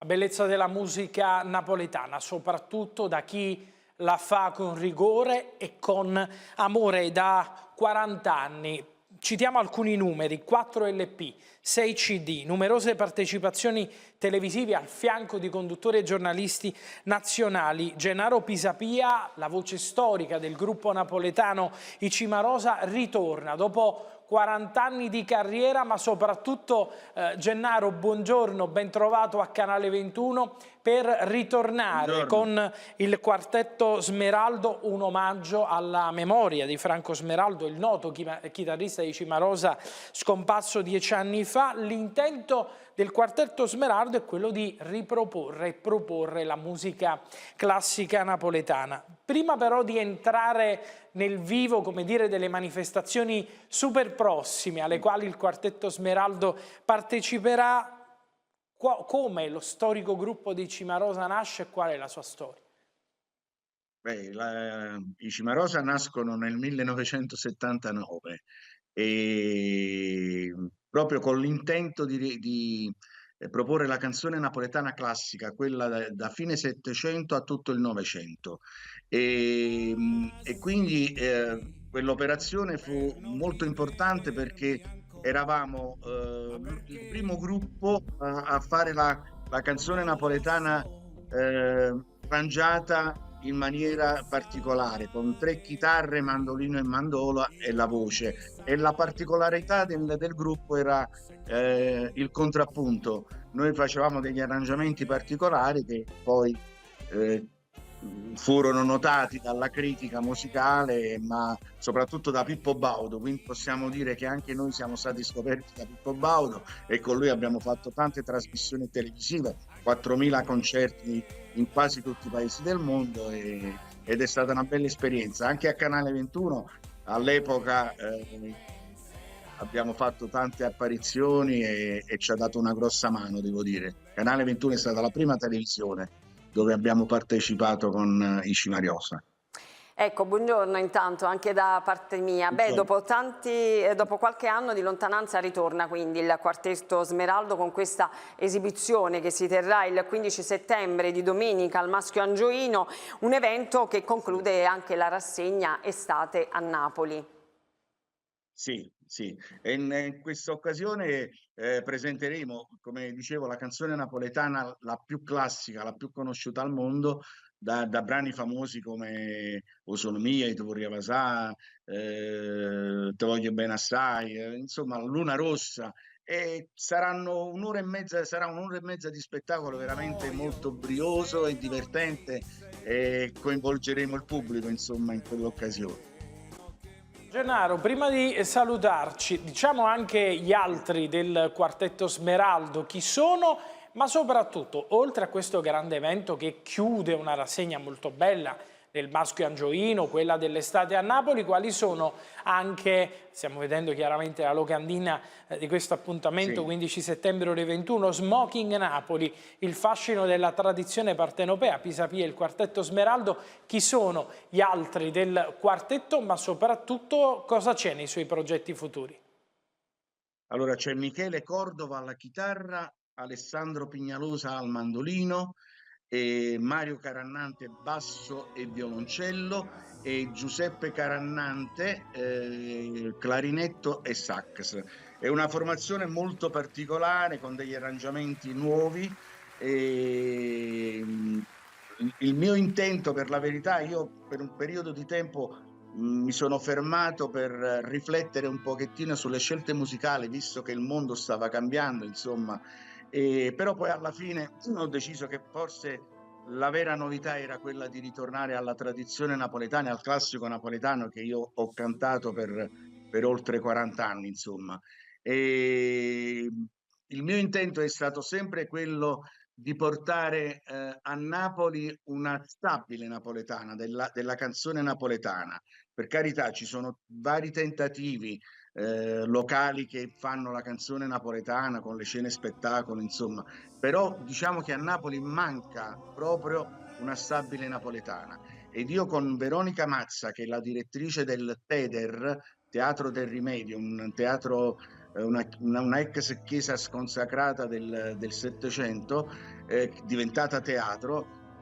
La bellezza della musica napoletana, soprattutto da chi la fa con rigore e con amore da 40 anni. Citiamo alcuni numeri: 4 LP, 6 CD, numerose partecipazioni televisive al fianco di conduttori e giornalisti nazionali. Gennaro Pisapia, la voce storica del gruppo napoletano I Cimarosa, ritorna dopo 40 anni di carriera, ma soprattutto Gennaro, buongiorno, ben trovato a Canale 21 per ritornare Buongiorno. con il Quartetto Smeraldo, un omaggio alla memoria di Franco Smeraldo, il noto chitarrista di Cimarosa scomparso 10 anni fa. L'intento del Quartetto Smeraldo è quello di riproporre e proporre la musica classica napoletana. Prima però di entrare nel vivo, come dire, delle manifestazioni super prossime alle quali il Quartetto Smeraldo parteciperà, come lo storico gruppo di Cimarosa nasce e qual è la sua storia? Beh, i Cimarosa nascono nel 1979 e proprio con l'intento di proporre la canzone napoletana classica, quella da fine Settecento a tutto il Novecento. E quindi quell'operazione fu molto importante perché eravamo il primo gruppo a fare la canzone napoletana arrangiata in maniera particolare, con 3 chitarre, mandolino e mandola e la voce. E la particolarità del gruppo era il contrappunto. Noi facevamo degli arrangiamenti particolari che poi eh, furono notati dalla critica musicale, ma soprattutto da Pippo Baudo, quindi possiamo dire che anche noi siamo stati scoperti da Pippo Baudo e con lui abbiamo fatto tante trasmissioni televisive, 4.000 concerti in quasi tutti i paesi del mondo ed è stata una bella esperienza. Anche a Canale 21 all'epoca abbiamo fatto tante apparizioni e ci ha dato una grossa mano, devo dire. Canale 21 è stata la prima televisione dove abbiamo partecipato con i Cimariosa. Ecco, buongiorno intanto anche da parte mia. Beh, dopo qualche anno di lontananza ritorna quindi il Quartetto Smeraldo con questa esibizione che si terrà il 15 settembre di domenica al Maschio Angioino, un evento che conclude anche la rassegna estate a Napoli. Sì, sì, e in questa occasione presenteremo, come dicevo, la canzone napoletana la più classica, la più conosciuta al mondo, da brani famosi come O sono mia, I Tavoria Vasà, Te voglio bene assai, insomma, Luna Rossa. E saranno un'ora e mezza, sarà un'ora e mezza di spettacolo veramente molto brioso e divertente e coinvolgeremo il pubblico, insomma, in quell'occasione. Gennaro, prima di salutarci, diciamo anche gli altri del Quartetto Smeraldo, chi sono, ma soprattutto, oltre a questo grande evento che chiude una rassegna molto bella del Maschio Angioino, quella dell'estate a Napoli, quali sono anche, stiamo vedendo chiaramente la locandina di questo appuntamento, Sì. 15 settembre ore 21, Smoking Napoli, il fascino della tradizione partenopea, Pisapia, il Quartetto Smeraldo. Chi sono gli altri del quartetto, ma soprattutto cosa c'è nei suoi progetti futuri? Allora c'è Michele Cordova alla chitarra, Alessandro Pignalosa al mandolino, e Mario Carannante basso e violoncello e Giuseppe Carannante clarinetto e sax. È una formazione molto particolare con degli arrangiamenti nuovi. E, il mio intento, per la verità, io per un periodo di tempo mi sono fermato per riflettere un pochettino sulle scelte musicali, visto che il mondo stava cambiando, insomma, però poi alla fine ho deciso che forse la vera novità era quella di ritornare alla tradizione napoletana, al classico napoletano che io ho cantato per oltre 40 anni, insomma. E il mio intento è stato sempre quello di portare a Napoli una stabile napoletana, della canzone napoletana. Per carità, ci sono vari tentativi locali che fanno la canzone napoletana con le scene spettacolo, insomma, però diciamo che a Napoli manca proprio una stabile napoletana. Ed io con Veronica Mazza, che è la direttrice del TEDER, Teatro del Rimedio, un teatro una ex chiesa sconsacrata del Settecento, diventata teatro.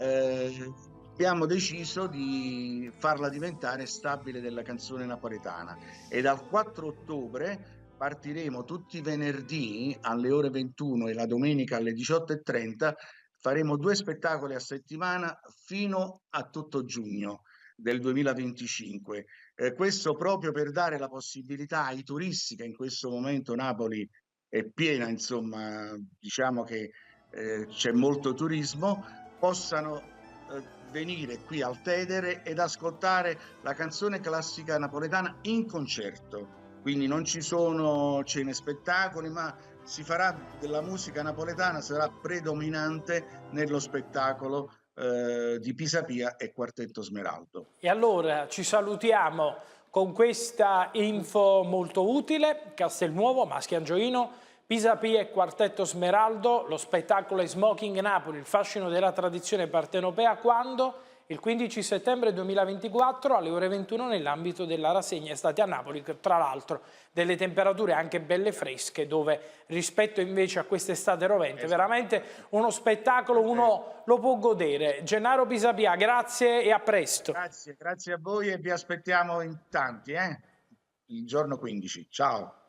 Abbiamo deciso di farla diventare stabile della canzone napoletana, e dal 4 ottobre partiremo tutti i venerdì alle ore 21 e la domenica alle 18:30. Faremo 2 spettacoli a settimana fino a tutto giugno del 2025. Questo proprio per dare la possibilità ai turisti, che in questo momento Napoli è piena, insomma, diciamo che c'è molto turismo, possano venire qui al Tedere ed ascoltare la canzone classica napoletana in concerto. Quindi non ci sono cene spettacoli, ma si farà della musica napoletana, sarà predominante nello spettacolo di Pisapia e Quartetto Smeraldo. E allora ci salutiamo con questa info molto utile. Castelnuovo, Maschio Angioino, Pisapia e Quartetto Smeraldo, lo spettacolo è Smoking Napoli, il fascino della tradizione partenopea, quando? Il 15 settembre 2024 alle ore 21 nell'ambito della rassegna estate a Napoli, tra l'altro delle temperature anche belle fresche, dove rispetto invece a quest'estate rovente, veramente uno spettacolo uno lo può godere. Gennaro Pisapia, grazie e a presto. Grazie a voi e vi aspettiamo in tanti, il giorno 15. Ciao.